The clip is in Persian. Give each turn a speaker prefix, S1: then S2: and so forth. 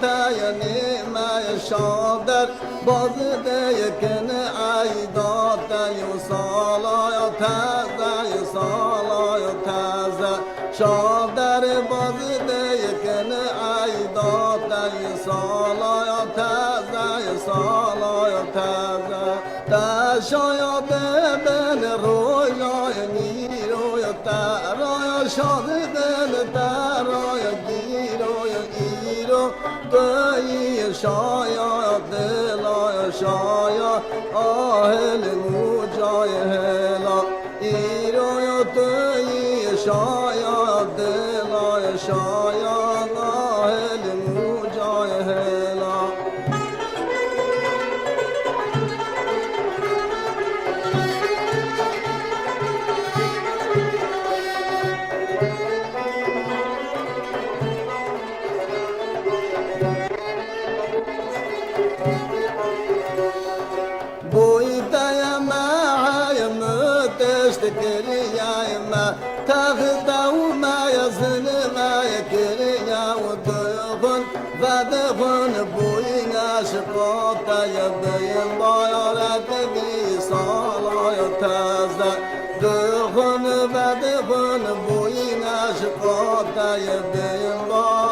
S1: تایانی مای شادر باز دیکن عیدات یو سالای تازه یو سالای تازه شادر باز دیکن عیدات یو سالای تازه یو سالای تازه تا شاید بن رویای نیروی ترای شاد بن ترای گیروی ایرو توی شاید دلای شاید آهل موجای هلا ایروی توی شاید دلای شاید آهل موجای هلا ما تغدا وما يزن ما يكريا ودخن فدخن بوينا شقوطا يبين ضيارات بي صالا يتازا دخن فدخن بوينا شقوطا يبين ضيارات